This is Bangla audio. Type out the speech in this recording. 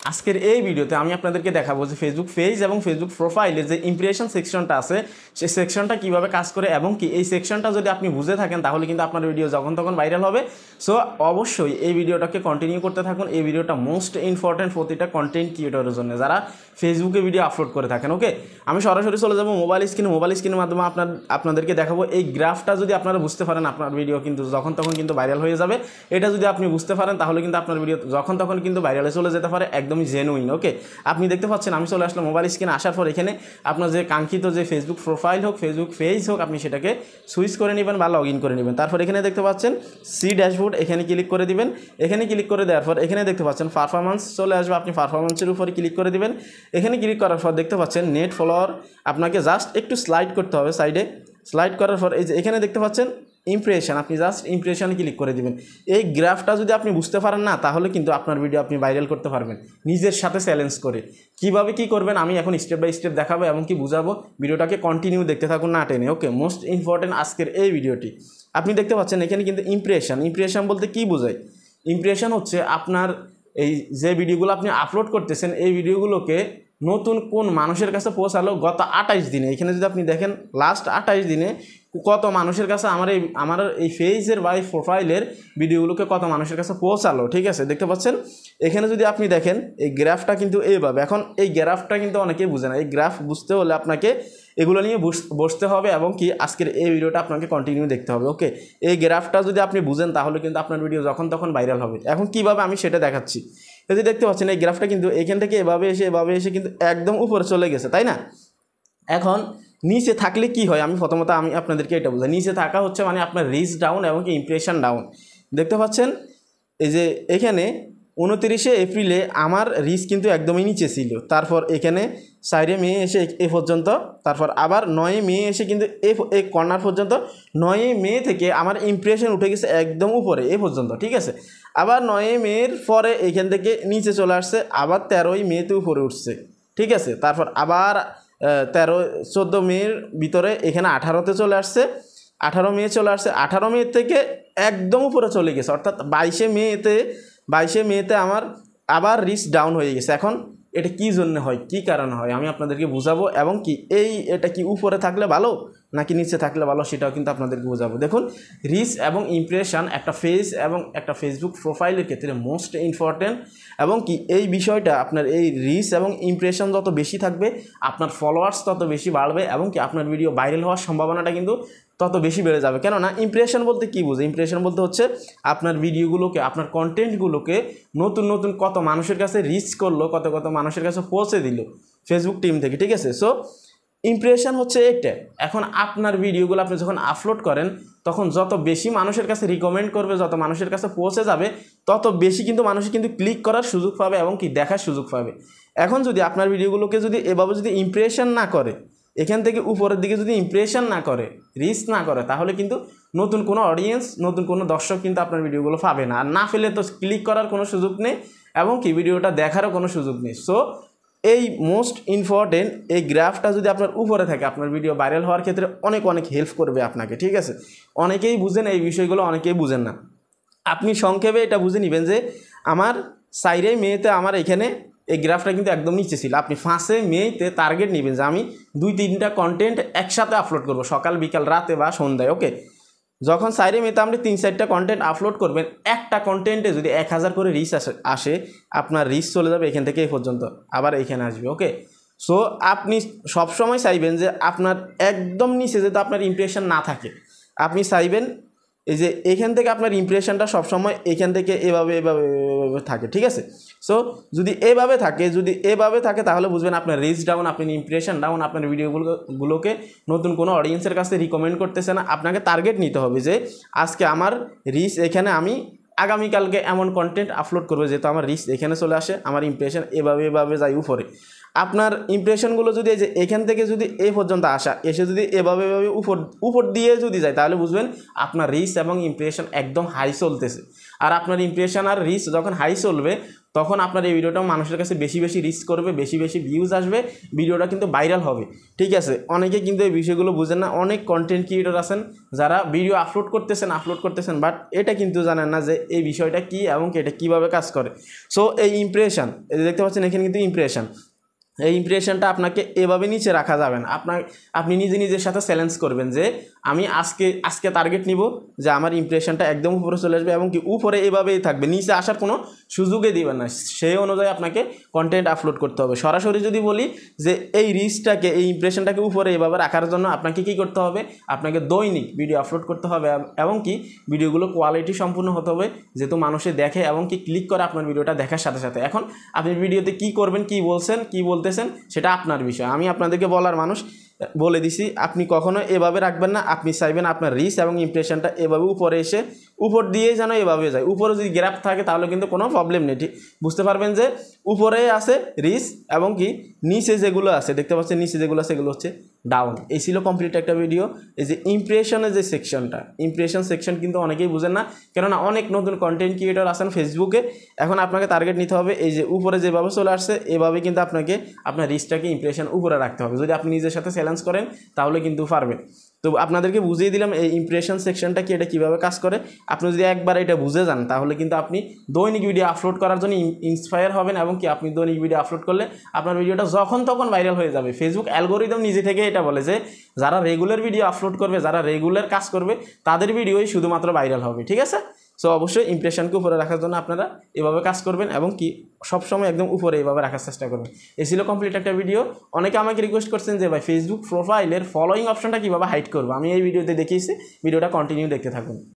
আজকের এই ভিডিওতে আমি আপনাদেরকে দেখাবো যে ফেসবুক পেজ এবং ফেসবুক প্রোফাইলে যে ইমপ্রেশন সেকশনটা আছে সেই সেকশনটা কিভাবে কাজ করে এবং কি এই সেকশনটা যদি আপনি বুঝে থাকেন তাহলে কিন্তু আপনার ভিডিও যখন তখন ভাইরাল হবে। সো অবশ্যই এই ভিডিওটাকে কন্টিনিউ করতে থাকুন। এই ভিডিওটা মোস্ট ইম্পর্টেন্ট প্রতিটা কন্টেন্ট ক্রিয়েটরের জন্য যারা ফেসবুকে ভিডিও আপলোড করে থাকেন। ওকে, আমি সরাসরি চলে যাবো মোবাইল স্ক্রিনের মাধ্যমে আপনাদেরকে দেখাবো এই গ্রাফটা যদি আপনারা বুঝতে পারেন আপনার ভিডিও কিন্তু যখন তখন কিন্তু ভাইরাল হয়ে যাবে। এটা যদি আপনি বুঝতে পারেন তাহলে কিন্তু আপনার ভিডিও যখন তখন কিন্তু ভাইরালে চলে যেতে পারে, একদমই জেনুইন। ওকে, আপনি দেখতে পাচ্ছেন আমি চলে আসলাম মোবাইল স্ক্রিনে। আসার পর এখানে আপনার যে কাঙ্ক্ষিত যে ফেসবুক প্রোফাইল হোক ফেসবুক পেজ হোক আপনি সেটাকে সুইচ করে নেবেন বা লগ ইন করে নেবেন। তারপর এখানে দেখতে পাচ্ছেন সি ড্যাশবোর্ড, এখানে ক্লিক করে দিবেন। এখানে ক্লিক করে দেওয়ার পর এখানে দেখতে পাচ্ছেন পারফরমেন্স চলে আসবে, আপনি পারফরমেন্সের উপরে ক্লিক করে দিবেন। এখানে ক্লিক করার পর দেখতে পাচ্ছেন নেট ফলোয়ার, আপনাকে জাস্ট একটু স্লাইড করতে হবে সাইডে। স্লাইড করার পর এই যে এখানে দেখতে পাচ্ছেন ইমপ্রেশন, আপনি জাস্ট ইমপ্রেশনে ক্লিক করে দিবেন। এই গ্রাফটা যদি আপনি বুঝতে পারেন না তাহলে কিন্তু আপনার ভিডিও আপনি ভাইরাল করতে পারবেন নিজের সাথে চ্যালেঞ্জ করে। কিভাবে কি করবেন আমি এখন স্টেপ বাই স্টেপ দেখাবো এবং কি বুঝাবো। ভিডিওটাকে কন্টিনিউ দেখতে থাকুন না টেনে। ওকে, মোস্ট ইম্পর্টেন্ট আজকের এই ভিডিওটি। আপনি দেখতে পাচ্ছেন এখানে কিন্তু ইমপ্রেশন বলতে কি বোঝায়? ইমপ্রেশন হচ্ছে আপনার এই যে ভিডিওগুলো আপনি আপলোড করতেছেন এই ভিডিওগুলোকে নতুন কোন মানুষের কাছে পৌঁছালো গত 28 দিনে। এখানে যদি আপনি দেখেন লাস্ট 28 দিনে কত মানুষের কাছে আমার এই পেজের বা এই প্রোফাইলের ভিডিওগুলোকে কত মানুষের কাছে পৌঁছালো। ঠিক আছে, দেখতে পাচ্ছেন এখানে যদি আপনি দেখেন এই গ্রাফটা কিন্তু এইভাবে। এখন এই গ্রাফটা কিন্তু অনেকেই বুঝে না। এই গ্রাফ বুঝতে হলে আপনাকে এগুলো নিয়ে বসতে হবে এবং কি আজকের এই ভিডিওটা আপনাকে কন্টিনিউ দেখতে হবে। ওকে, এই গ্রাফটা যদি আপনি বুঝেন তাহলে কিন্তু আপনার ভিডিও যখন তখন ভাইরাল হবে। এখন কিভাবে আমি সেটা দেখাচ্ছি। এই যে দেখতে পাচ্ছেন এই গ্রাফটা কিন্তু এখান থেকে এভাবে এসে কিন্তু একদম উপরে চলে গেছে, তাই না? এখন নিচে থাকলে কি হয় আমি প্রথমত আপনাদেরকে এটা বোঝাই। নিচে থাকা হচ্ছে মানে আপনার রিচ ডাউন এবং কি ইমপ্রেশন ডাউন। দেখতে পাচ্ছেন এই যে এখানে 29শে এপ্রিলে আমার রিচ কিন্তু একদমই নিচে ছিল। তারপর এখানে 4 মে এসে এ পর্যন্ত, তারপর আবার 9 মে এসে কিন্তু এই কর্নার পর্যন্ত। 9 মে থেকে আমার ইমপ্রেশন উঠে গেছে একদম উপরে এ পর্যন্ত। ঠিক আছে, আবার 9 মের পরে এখান থেকে নিচে চলে আসছে, আবার 13 মেতে উপরে উঠছে। ঠিক আছে, তারপর আবার 14 মের ভিতরে এখানে 18তে চলে আসছে, 18 মে চলে আসছে। 18 মে থেকে একদম উপরে চলে গেছে, অর্থাৎ 22শে মেতে আমার আবার রিচ ডাউন হয়ে গেছে। এখন এটা কী জন্য হয়, কী কারণে হয় আমি আপনাদেরকে বুঝাবো এবং কি এটা কি উপরে থাকলে ভালো নাকি নিচে থাকলে ভালো সেটাও কিন্তু আপনাদেরকে বোঝাবো। দেখুন, রিচ এবং ইমপ্রেশন একটা পেজ এবং একটা ফেসবুক প্রোফাইলের ক্ষেত্রে মোস্ট ইম্পর্টেন্ট এবং কি এই বিষয়টা আপনার এই রিচ এবং ইমপ্রেশন যত বেশি থাকবে আপনার ফলোয়ার্স তত বেশি বাড়বে এবং কি আপনার ভিডিও ভাইরাল হওয়ার সম্ভাবনাটা কিন্তু তত বেশি বেড়ে যাবে। কেননা ইমপ্রেশন বলতে কী বোঝে? ইমপ্রেশন বলতে হচ্ছে আপনার ভিডিওগুলোকে আপনার কন্টেন্টগুলোকে নতুন কত মানুষের কাছে রিচ করলো, কত মানুষের কাছে পৌঁছে দিল ফেসবুক টিম থেকে। ঠিক আছে, সো ইমপ্রেশন হচ্ছে এটা। এখন আপনার ভিডিওগুলো আপনি যখন আপলোড করেন তখন যত বেশি মানুষের কাছে রিকমেন্ড করবে, যত মানুষের কাছে পৌঁছে যাবে তত বেশি কিন্তু মানুষ কিন্তু ক্লিক করার সুযোগ পাবে এবং কি দেখার সুযোগ পাবে। এখন যদি আপনার ভিডিওগুলোকে যদি এভাবে যদি ইমপ্রেশন না করে, এখান থেকে উপরের দিকে যদি ইমপ্রেশন না করে, রিচ না করে, তাহলে কিন্তু নতুন কোনো অডিয়েন্স নতুন কোনো দর্শক কিন্তু আপনার ভিডিওগুলো পাবে না। আর না পেলে তো ক্লিক করার কোনো সুযোগ নেই এবং কি ভিডিওটা দেখারও কোনো সুযোগ নেই। সো এই মোস্ট ইম্পর্টেন্ট এই গ্রাফটা যদি আপনার উপরে থাকে আপনার ভিডিও ভাইরাল হওয়ার ক্ষেত্রে অনেক হেল্প করবে আপনাকে। ঠিক আছে, অনেকেই বুঝেন এই বিষয়গুলো, অনেকেই বুঝেন না। আপনি সংক্ষেপে এটা বুঝে নেবেন যে আমার 4 মেতে আমার এখানে এই গ্রাফটা কিন্তু একদম নিচে ছিল। আপনি 5 মেতে টার্গেট নেবেন যে আমি 2-3টা কন্টেন্ট একসাথে আপলোড করব, সকাল বিকাল রাতে বা সন্ধ্যায়। ওকে, যখন 4 মেতে আপনি 3-4টা কন্টেন্ট আপলোড করবেন, একটা কন্টেন্টে যদি 1000 করে রিচ আসে আপনার রিচ চলে যাবে এখান থেকে এই পর্যন্ত, আবার এখানে আসবে। ওকে, সো আপনি সবসময় চাইবেন যে আপনার একদম নিচে যাতে আপনার ইমপ্রেশন না থাকে। আপনি চাইবেন এই যে এখান থেকে আপনার ইমপ্রেশনটা সবসময় এখান থেকে এভাবে থাকে। ঠিক আছে, সো যদি এভাবে থাকে তাহলে বুঝবেন আপনার রিচ ডাউন, আপনার ইমপ্রেশন ডাউন, আপনার ভিডিওগুলোকে নতুন কোনো অডিয়েন্সের কাছে রিকমেন্ড করতেছে না। আপনাকে টার্গেট নিতে হবে যে আজকে আমার রিচ এখানে, আমি আগামীকালকে এমন কন্টেন্ট আপলোড করবো যেহেতু আমার রিচ এখানে চলে আসে, আমার ইমপ্রেশন এভাবে যায় উপরে। আপনার ইমপ্রেশনগুলো যদি এই যে এখান থেকে যদি এই পর্যন্ত এসে যদি এভাবে উপর দিয়ে যদি যায় তাহলে বুঝবেন আপনার রিচ এবং ইমপ্রেশন একদম হাই চলতেছে। আর আপনার ইমপ্রেশন আর রিচ যখন হাই চলবে তখন আপনার এই ভিডিওটা মানুষের কাছে বেশি বেশি রিচ করবে, বেশি বেশি ভিউজ আসবে, ভিডিওটা কিন্তু ভাইরাল হবে। ঠিক আছে, অনেকে কিন্তু এই বিষয়গুলো বুঝেন না। অনেক কন্টেন্ট ক্রিয়েটর আছেন যারা ভিডিও আপলোড করতেছেন বাট এটা কিন্তু জানেন না যে এই বিষয়টা কী এবং এটা কীভাবে কাজ করে। সো এই ইমপ্রেশন, এই দেখতে পাচ্ছেন এখানে কিন্তু ইমপ্রেশন, এই ইমপ্রেশনটা আপনাকে এভাবে নিচে রাখা যাবে না। আপনি নিজের সাথে চ্যালেঞ্জ করবেন যে আমি আজকে টার্গেট নিব যে আমার ইমপ্রেশনটা একদম উপরে চলে আসবে এবং কি উপরে এভাবেই থাকবে, নিচে আসার কোনো সুযোগই দিবেন না। সেই অনুযায়ী আপনাকে কন্টেন্ট আপলোড করতে হবে। সরাসরি যদি বলি যে এই রিচটাকে, এই ইমপ্রেশনটাকে উপরে এভাবে রাখার জন্য আপনাকে কী করতে হবে, আপনাকে দৈনিক ভিডিও আপলোড করতে হবে এবং কি ভিডিওগুলো কোয়ালিটি সম্পূর্ণ হতে হবে, যেহেতু মানুষে দেখে এবং কি ক্লিক করে আপনার ভিডিওটা দেখার সাথে সাথে। এখন আপনি ভিডিওতে কী করবেন, কী বলছেন, কী বলতেছেন সেটা আপনার বিষয়। আমি আপনাদেরকে বলার মানুষ বলে দিছি, আপনি কখনো এভাবে রাখবেন না। আপনি চাইবেন আপনার রিচ এবং ইমপ্রেশনটা এভাবে উপরে এসে উপর দিয়ে যেন এভাবে যায়। উপরে যদি গ্যাপ থাকে তাহলে কিন্তু কোনো প্রবলেম নেই। ঠিক বুঝতে পারবেন যে উপরে আছে রিচ এবং কি নিচে যেগুলো আছে, দেখতে পাচ্ছেন নিচে যেগুলো আছে এগুলো হচ্ছে ডাউন। এই ছিল কমপ্লিট একটা ভিডিও। এই যে ইমপ্রেশনের যে সেকশনটা, ইমপ্রেশন সেকশন কিন্তু অনেকেই বুঝেন না, কেননা অনেক নতুন কন্টেন্ট ক্রিয়েটর আছেন ফেসবুকে। এখন আপনাকে টার্গেট নিতে হবে এই যে উপরে যেভাবে চলে আসছে এভাবে কিন্তু আপনাকে আপনার রিচটাকে ইমপ্রেশন উপরে রাখতে হবে। যদি আপনি নিজের সাথে চ্যালেঞ্জ করেন তাহলে কিন্তু পারবেন। তো আপনাদেরকে বুঝিয়ে দিলাম এই ইমপ্রেশন সেকশনটা কি, এটা কীভাবে কাজ করে। আপনি যদি একবার এটা বুঝে যান তাহলে কিন্তু আপনি দৈনিক ভিডিও আপলোড করার জন্য ইন্সপায়ার হবেন এবং কি আপনি দৈনিক ভিডিও আপলোড করলে আপনার ভিডিওটা যখন তখন ভাইরাল হয়ে যাবে। ফেসবুক অ্যালগোরিদম নিজে থেকে এটা বলে যে যারা রেগুলার ভিডিও আপলোড করবে, যারা রেগুলার কাজ করবে তাদের ভিডিওই শুধুমাত্র ভাইরাল হবে। ঠিক আছে, সো অবশ্যই ইমপ্রেশনকে উপরে রাখার জন্য আপনারা এভাবে কাজ করবেন এবং কি সবসময় একদম উপরে এভাবে রাখার চেষ্টা করবেন। এই ছিল কমপ্লিট একটা ভিডিও। অনেকে আমাকে রিকোয়েস্ট করছেন যে ভাই ফেসবুক প্রোফাইলের ফলোয়িং অপশনটা কীভাবে হাইড করবো, আমি এই ভিডিওতে দেখিয়েছি। ভিডিওটা কন্টিনিউ দেখতে থাকুন।